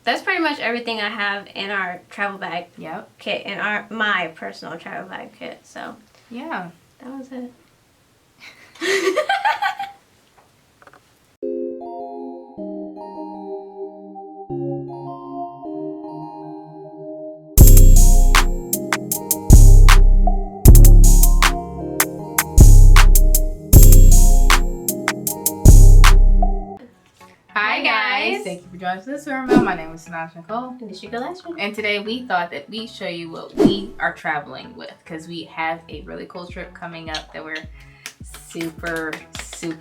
that's pretty much everything I have in our travel bag kit, in my personal travel bag kit. So yeah, that was it. Hi guys! Thank you for joining us this Survey. My name is Sanaj Nicole. And this is your last one. And today we thought that we'd show you what we are traveling with, because we have a really cool trip coming up that we're super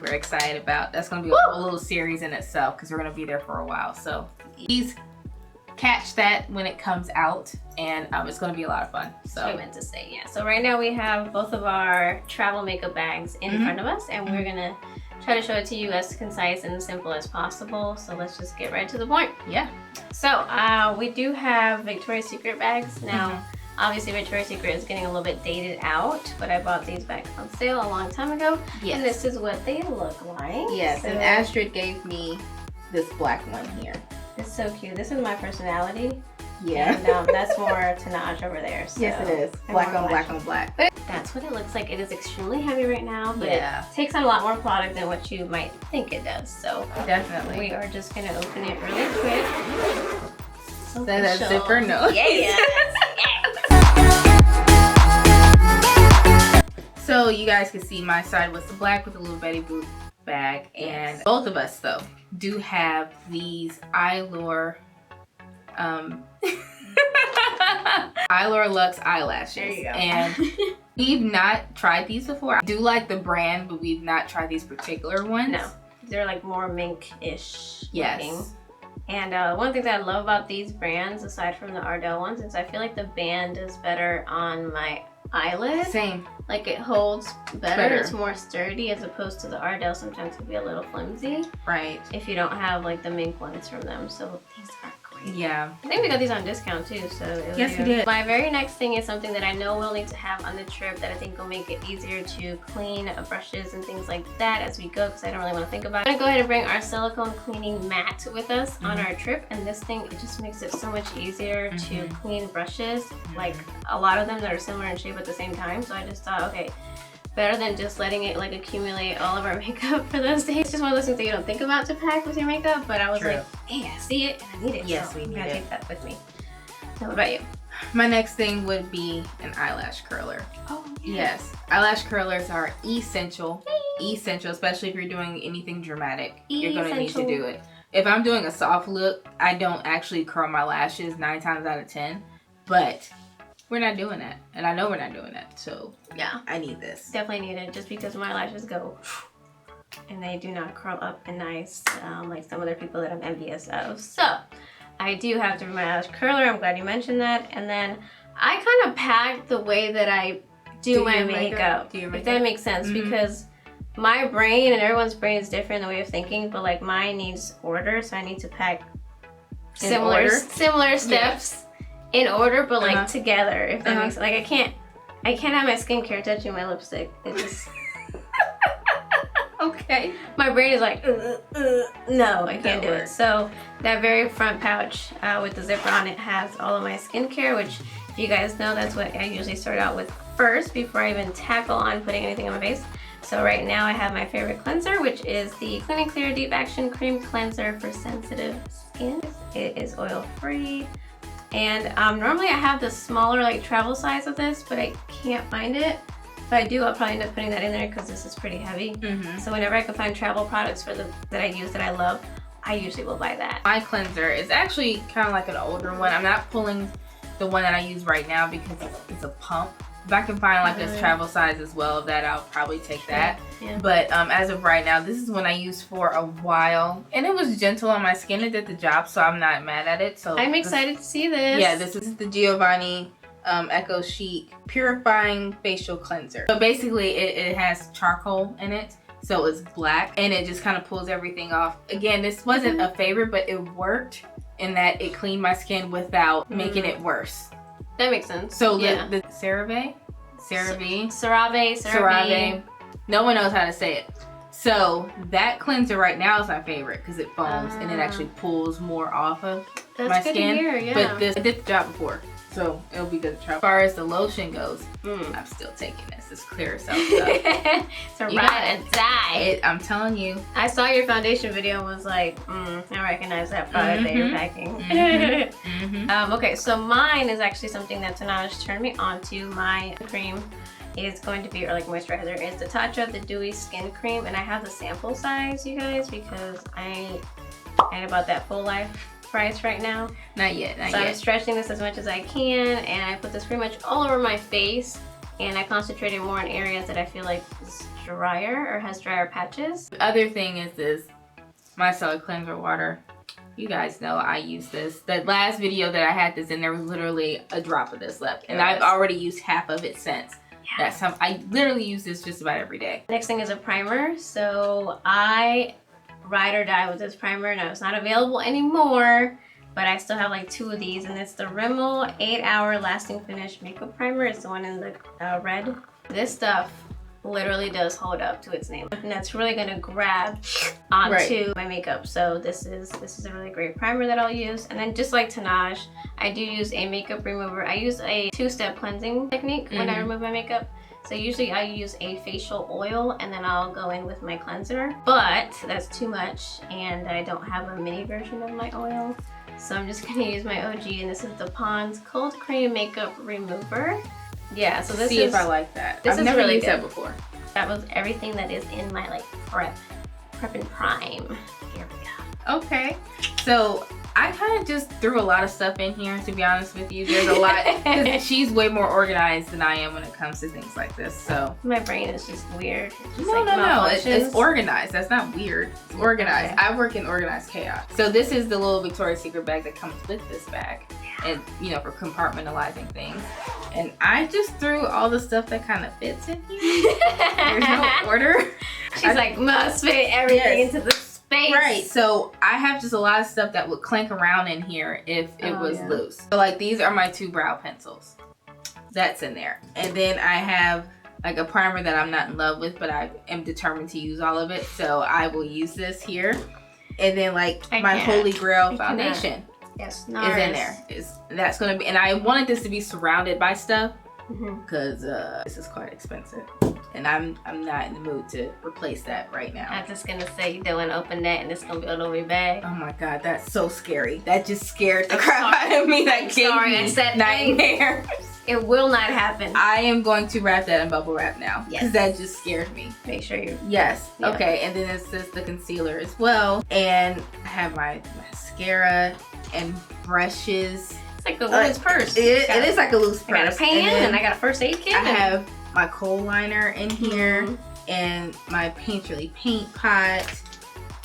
excited about. That's going to be a whole little series in itself, because we're going to be there for a while. So please catch that when it comes out, and it's going to be a lot of fun. So I meant to say, yeah. So right now we have both of our travel makeup bags in front of us, and we're going to try to show it to you as concise and simple as possible. So let's just get right to the point. Yeah. So we do have Victoria's Secret bags. Now, obviously Victoria's Secret is getting a little bit dated out, but I bought these bags on sale a long time ago. Yes. And this is what they look like. Yes, so, and Astrid gave me this black one here. It's so cute. This is my personality. Yeah. And that's more Tanaj over there. So yes, it is. Black on black on black. But that's what it looks like. It is extremely heavy right now, but it Yeah. takes on a lot more product than what you might think it does. So Definitely. we are just going to open it really quick. So that zipper, no. Yeah. So you guys can see my side was the black with a little Betty Boop bag, and both of us though do have these Eylure Eylure Luxe eyelashes. There you go. And we've not tried these before. I do like the brand, but we've not tried these particular ones. No, they're like more mink-ish looking. Yes. And one of the things I love about these brands, aside from the Ardell ones, is I feel like the band is better on my eyelid. Same. Like it holds better. It's more sturdy, as opposed to the Ardell sometimes can be a little flimsy. Right. If you don't have like the mink ones from them. So these are great. Yeah. I think we got these on discount too, so it was yes, good. we did. My very next thing is something that I know we'll need to have on the trip that I think will make it easier to clean brushes and things like that as we go, because I don't really want to think about it. I'm going to go ahead and bring our silicone cleaning mat with us on our trip, and this thing, it just makes it so much easier to clean brushes, like a lot of them that are similar in shape at the same time. So I just thought, okay, better than just letting it like accumulate all of our makeup for those days. It's just one of those things that you don't think about to pack with your makeup, but I was like, hey, I see it and I need it. Yes, so we need I'm gonna it. take that with me. So what about you? My next thing would be an eyelash curler. Oh, Yes, eyelash curlers are essential. Essential, especially if you're doing anything dramatic. You're gonna need to do it. If I'm doing a soft look, I don't actually curl my lashes 9 times out of 10, but we're not doing that, and I know we're not doing that, so yeah, I need this. definitely need it, just because my lashes go and they do not curl up and nice like some other people that I'm envious of. So I do have to bring my eyelash curler. I'm glad you mentioned that. And then I kind of pack the way that I do my makeup, if that makes sense, because my brain and everyone's brain is different in the way of thinking, but like mine needs order, so I need to pack similar steps in order, but like together, if that makes sense. Like I can't have my skincare touching my lipstick. It just Okay. my brain is like, no, I can't do it. So that very front pouch with the zipper on it has all of my skincare, which if you guys know, that's what I usually start out with first before I even tackle on putting anything on my face. So right now I have my favorite cleanser, which is the Clean and Clear Deep Action Cream Cleanser for sensitive skin. It is oil free. And normally I have the smaller like travel size of this, but I can't find it. If I do, I'll probably end up putting that in there because this is pretty heavy. So whenever I can find travel products for that I use that I love, I usually will buy that. My cleanser is actually kind of like an older one. I'm not pulling the one that I use right now because it's a pump. If I can find like this travel size as well, that I'll probably take that. Yeah. But as of right now, this is one I used for a while, and it was gentle on my skin. It did the job, so I'm not mad at it. So I'm excited to see this. Yeah, this is the Giovanni Eco Chic Purifying Facial Cleanser. So basically, it has charcoal in it, so it's black, and it just kind of pulls everything off. Again, this wasn't a favorite, but it worked in that it cleaned my skin without making it worse. That makes sense. So yeah. the CeraVe. CeraVe. No one knows how to say it. So that cleanser right now is my favorite because it foams and it actually pulls more off of my skin. Good to hear, yeah. But this, I did the job before, so it'll be good to try. As far as the lotion goes, I'm still taking this. It's clear as hell stuff. It's a ride or die. I'm telling you. I saw your foundation video and was like, I recognize that product that you're packing. Okay, so mine is actually something that Tanaj turned me on to. My cream is going to be, or like moisturizer, is the Tatcha the Dewy Skin Cream, and I have the sample size, you guys, because I ain't about that full life price right now. Not yet, not so yet. I'm stretching this as much as I can, and I put this pretty much all over my face, and I concentrated more in areas that I feel like is drier or has drier patches. The other thing is this micellar cleanser water. You guys know I use this. The last video that I had this in, there was literally a drop of this left, and I've already used half of it since. That's how I literally use this just about every day. Next thing is a primer. So I ride or die with this primer. Now it's not available anymore, but I still have like 2 of these, and it's the Rimmel 8-Hour Lasting Finish Makeup Primer. It's the one in the red. This stuff literally does hold up to its name, and that's really gonna grab onto my makeup. So this is a really great primer that I'll use. And then just like Tanaj, I do use a makeup remover. I use a 2-step cleansing technique when I remove my makeup. So usually I use a facial oil and then I'll go in with my cleanser, but that's too much and I don't have a mini version of my oil. So I'm just gonna use my OG, and this is the Pond's Cold Cream Makeup Remover. Yeah, so this See if I like that. I've never really used that before. That was everything that is in my like prep and prime. Here we go. Okay, so I kind of just threw a lot of stuff in here, to be honest with you. There's a lot, because she's way more organized than I am when it comes to things like this, so. My brain is just weird. It's just No. It's organized. That's not weird. It's organized. Okay. I work in organized chaos. So this is the little Victoria's Secret bag that comes with this bag. And, you know, for compartmentalizing things. And I just threw all the stuff that kind of fits in here. There's no order. She's like, must fit everything into the space. Right, so I have just a lot of stuff that would clank around in here if it was loose. So like these are my 2 brow pencils. That's in there. And then I have like a primer that I'm not in love with, but I am determined to use all of it. So I will use this here. And then like my Holy Grail foundation is in there. That's gonna be, and I wanted this to be surrounded by stuff because this is quite expensive. And I'm not in the mood to replace that right now. I'm just gonna say you don't want to open that and it's gonna be all over your bag. Oh my god, that's so scary. That just scared the crap out of me. That gave me I said nightmares. It will not happen. I am going to wrap that in bubble wrap now because that just scared me. Make sure you. Yes. Yeah. Okay, and then it says the concealer as well, and I have my mascara and brushes. It's like a loose purse. It is like a loose purse. I got a pan and I got a first aid kit. I have my kohl liner in here and my Painterly paint pot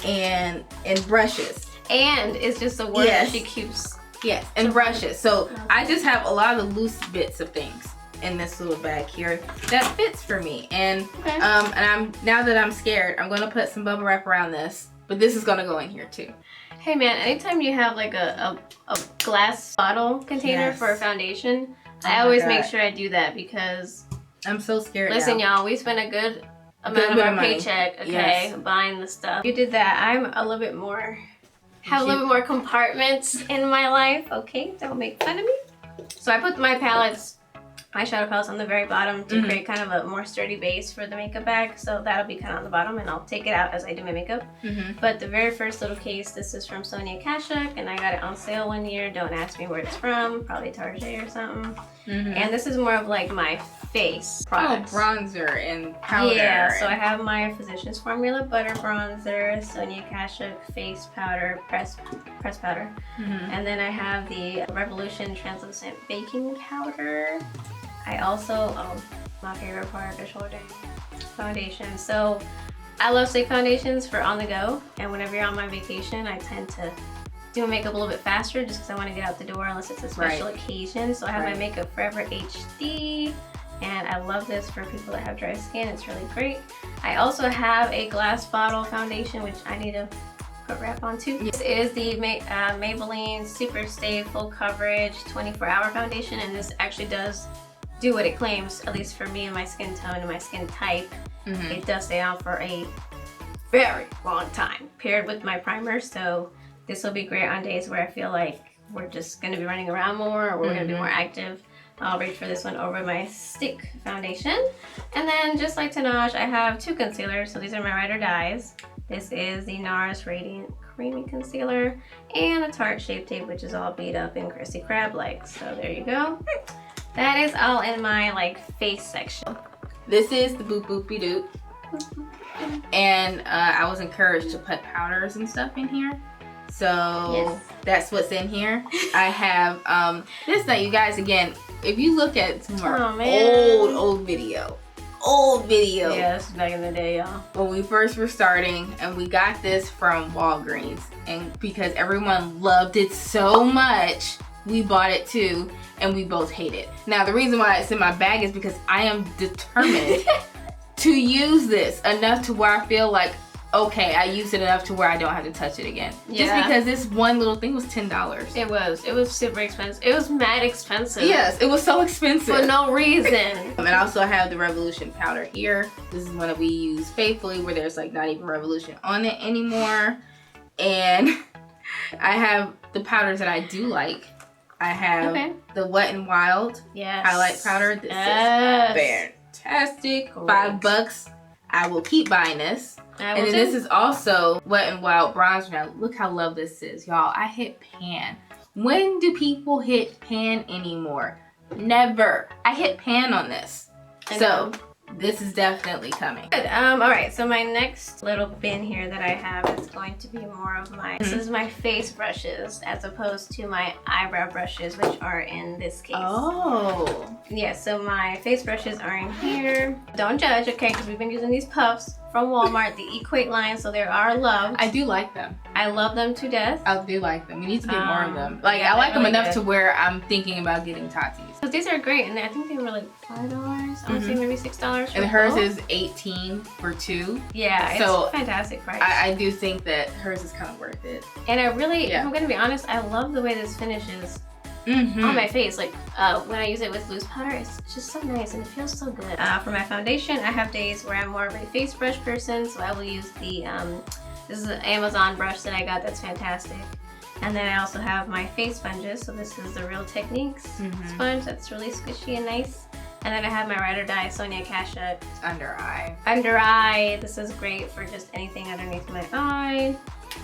and brushes. And it's just a word that she keeps. Yes, and brushes. So I just have a lot of loose bits of things in this little bag here that fits for me. And and now that I'm scared, I'm gonna put some bubble wrap around this, but this is gonna go in here too. Hey man, anytime you have like a glass bottle container for a foundation, I always make sure I do that because I'm so scared. Listen, y'all, we spend a good amount of our paycheck, buying the stuff. You did that. I'm a little bit more, have a little bit more compartments in my life. Okay, don't make fun of me. So I put my palettes, my shadow palettes on the very bottom to create kind of a more sturdy base for the makeup bag. So that'll be kind of on the bottom and I'll take it out as I do my makeup. But the very first little case, this is from Sonia Kashuk and I got it on sale one year. Don't ask me where it's from, probably Target or something. And this is more of like my face products. Oh, bronzer and powder. Yeah, so I have my Physicians Formula Butter Bronzer, Sonia Kashuk Face Powder, press powder. And then I have the Revolution Translucent Baking Powder. I also, my favorite part, the shoulder foundation. So I love stick foundations for on the go. And whenever you're on my vacation, I tend to do my makeup a little bit faster just because I want to get out the door unless it's a special occasion. So I have my Makeup Forever HD. And I love this for people that have dry skin. It's really great. I also have a glass bottle foundation, which I need to put wrap on too. This is the Maybelline Super Stay Full Coverage 24-Hour Foundation. And this actually does do what it claims, at least for me and my skin tone and my skin type. It does stay on for a very long time paired with my primer. So this will be great on days where I feel like we're just going to be running around more or we're going to be more active. I'll reach for this one over my stick foundation. And then just like Tanaj, I have 2 concealers. So these are my Ride or Dies. This is the NARS Radiant Creamy Concealer and a Tarte Shape Tape, which is all beat up in Krusty Krab-like. So there you go. That is all in my like face section. This is the Boop Boopy Doop. And I was encouraged to put powders and stuff in here. So that's what's in here. I have this night, you guys, again, if you look at some of our old video. Yeah, this is back in the day, y'all. When we first were starting, and we got this from Walgreens, and because everyone loved it so much, we bought it too, and we both hate it. Now, the reason why it's in my bag is because I am determined to use this enough to where I feel like, okay, I used it enough to where I don't have to touch it again. Yeah. Just because this one little thing was $10. It was super expensive. It was mad expensive. Yes, it was so expensive. For no reason. And I also have the Revolution powder here. This is one that we use faithfully, where there's like not even Revolution on it anymore. And I have the powders that I do like. I have the Wet n Wild highlight powder. This is fantastic. Great. $5. I will keep buying this. And then this is also Wet n Wild bronzer. Now look how low this is, y'all. I hit pan. When do people hit pan anymore? Never. I hit pan on this. So this is definitely coming. Good. All right, so my next little bin here that I have is going to be more of my, this is my face brushes as opposed to my eyebrow brushes, which are in this case. Oh. Yeah, so my face brushes are in here. Don't judge, okay, because we've been using these puffs from Walmart, the Equate line, so they are loved. I do like them. I love them to death. I do like them. We need to get more of them. Like, I like them enough to where I'm thinking about getting Tati's. So these are great, and I think they were like $5. I want to say maybe $6 for And hers both. is $18 for 2. Yeah, so it's a fantastic price. I do think that hers is kind of worth it. And I really, if I'm going to be honest, I love the way this finishes on my face. Like when I use it with loose powder, it's just so nice and it feels so good. For my foundation, I have days where I'm more of a face brush person, so I will use the, this is an Amazon brush that I got that's fantastic. And then I also have my face sponges, so this is the Real Techniques sponge that's really squishy and nice. And then I have my Ride or Die Sonia Kasha Under eye. Under eye. This is great for just anything underneath my eye.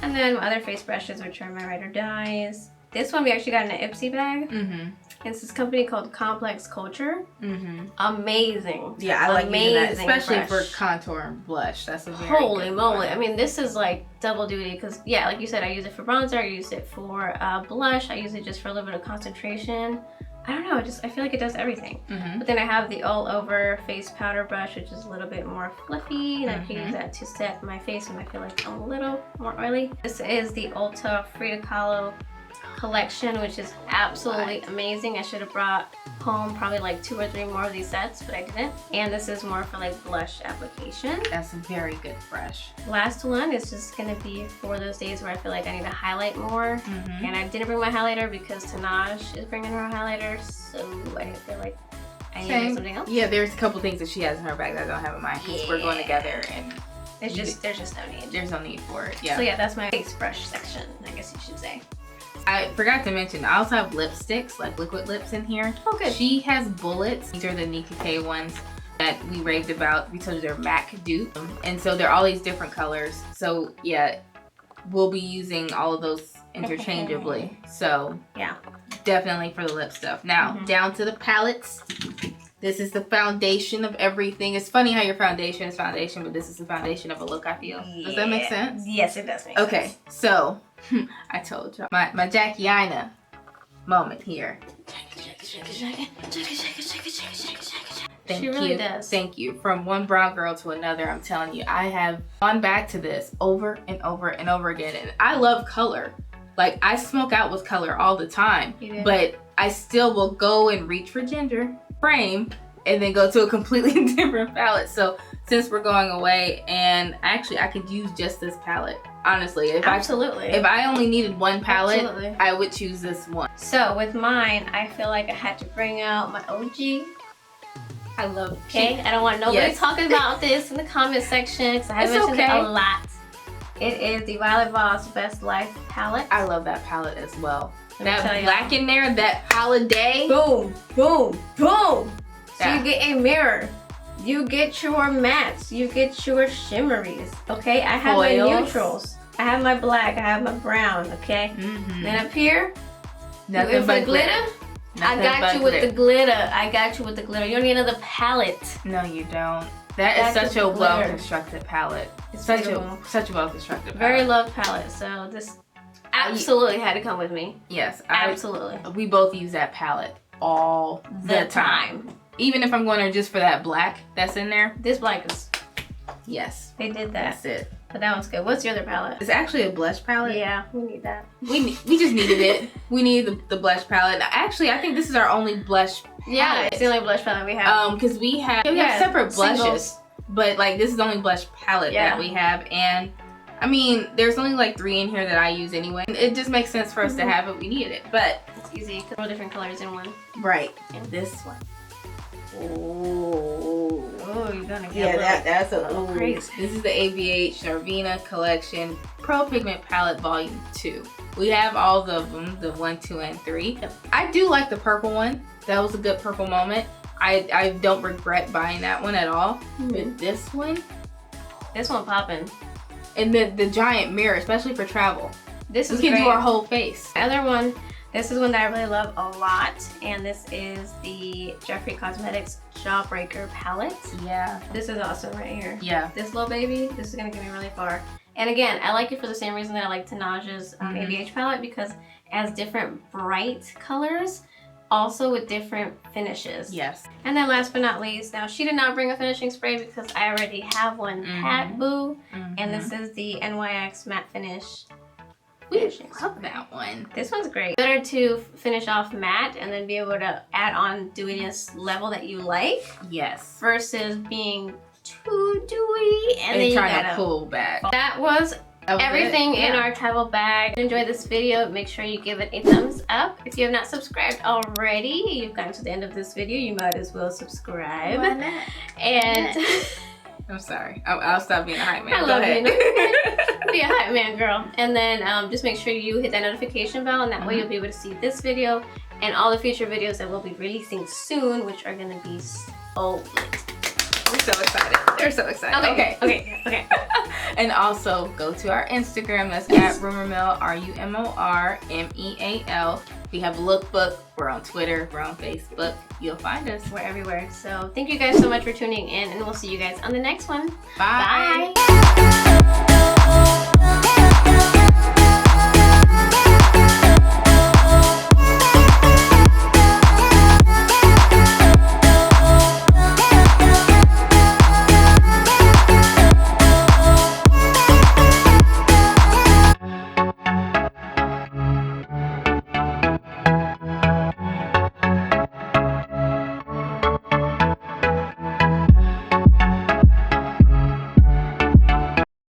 And then my other face brushes, which are my Ride or Dies. This one we actually got in an Ipsy bag. It's this company called Complex Culture. Amazing. Yeah, I like using that, especially brush. for contour and blush. That's a very Holy good moly. one. I mean, this is like double duty because, yeah, like you said, I use it for bronzer, I use it for blush, I use it just for a little bit of concentration. I don't know, I feel like it does everything. But then I have the all over face powder brush, which is a little bit more fluffy, and I can use that to set my face when I feel like I'm a little more oily. This is the Ulta Frida Kahlo collection, which is absolutely amazing. I should have brought home probably like 2 or 3 more of these sets, but I didn't. And this is more for like blush application. That's a very good brush. Last one is just gonna be for those days where I feel like I need to highlight more. And I didn't bring my highlighter because Tanaj is bringing her highlighter, so I didn't feel like I needed something else. Yeah, there's a couple things that she has in her bag that I don't have in mine because we're going together and there's just no need. There's no need for it. Yeah. So yeah, that's my face brush section, I guess you should say. I forgot to mention, I also have lipsticks, like liquid lips in here. Oh, good. She has bullets. These are the Nika K ones that we raved about. We told you they're MAC dupe. And so they're all these different colors. So yeah, we'll be using all of those interchangeably. So yeah, definitely for the lip stuff. Now, down to the palettes. This is the foundation of everything. It's funny how your foundation is foundation, but this is the foundation of a look, I feel. Does that make sense? Yes, it does make sense. Okay, so I told you my Jackie Aina moment here. Thank She really you. does. Thank you. From one brown girl to another, I'm telling you, I have gone back to this over and over and over again. And I love color. Like, I smoke out with color all the time. But I still will go and reach for ginger frame and then go to a completely different palette. So since we're going away, and actually I could use just this palette. Honestly, if I only needed one palette, I would choose this one. So with mine, I feel like I had to bring out my OG. I love I don't want nobody talking about this in the comment section because I have mentioned it a lot. It is the Violet Voss Best Life palette. I love that palette as well. Let me tell That y'all. black in there, that holiday. Boom, boom, boom. So Yeah. you get a mirror. You get your mattes. You get your shimmeries. Okay, I have my Foils. neutrals. I have my black. I have my brown. Okay. Mm-hmm. Then up here, Nothing you in for but the glitter. I Nothing got but you with glitter. the glitter. I got you with the glitter. You don't need another palette. No, you don't. That is That's such just a the glitter. well-constructed palette. It's Such beautiful. a well-constructed palette. Very loved palette. So this absolutely had to come with me. Yes, Absolutely. we both use that palette all the time. Even if I'm going there just for that black that's in there. This black is. Yes, They did that. that's it. But that one's good. What's your other palette? It's actually a blush palette. Yeah, we need that. We just needed it. We needed the blush palette. Actually, I think this is our only blush palette. Yeah, it's the only blush palette we have. Because we have Yeah, separate blushes, singles. but like this is the only blush palette Yeah. that we have, and I mean, there's only like 3 in here that I use anyway. It just makes sense for us to have it. We needed it, but It's easy because we're different colors in one. right. And this one. Oh, Oh, you're gonna yeah, get that's a little crazy. This is the ABH Narvina Collection Pro Pigment Palette Volume 2. We have all of them, the 1, 2, and 3. Yep. I do like the purple one. That was a good purple moment. I don't regret buying that one at all. But this one, This one popping. and the giant mirror, especially for travel. This We is can great. do our whole face. The other one, this is one that I really love a lot, and this is the Jeffree Cosmetics Jawbreaker palette. Yeah. This is awesome right here. Yeah. This little baby, this is gonna get me really far. And again, I like it for the same reason that I like Tanaja's ABH palette, because it has different bright colors, also with different finishes. Yes. And then last but not least, now she did not bring a finishing spray because I already have one pat boo, and this is the NYX matte finish. We finishing love that one. This one's great. Better to finish off matte and then be able to add on dewiness level that you like Yes. versus being too dewy and then And you trying gotta to pull back. That was everything in our travel bag. If you enjoyed this video, make sure you give it a thumbs up. If you have not subscribed already, you've gotten to the end of this video, you might as well subscribe. Why not? And I'm sorry. I'll stop being a hype man. I Go love ahead. you. Be a hype man, girl. And then just make sure you hit that notification bell, and that way you'll be able to see this video and all the future videos that we'll be releasing soon, which are gonna be so lit. We're so excited. They're so excited. Okay. And also go to our Instagram. That's at rumormeal, RUMORMEAL. We have a lookbook. We're on Twitter. We're on Facebook. You'll find us. We're everywhere. So thank you guys so much for tuning in, and we'll see you guys on the next one. Bye. Bye.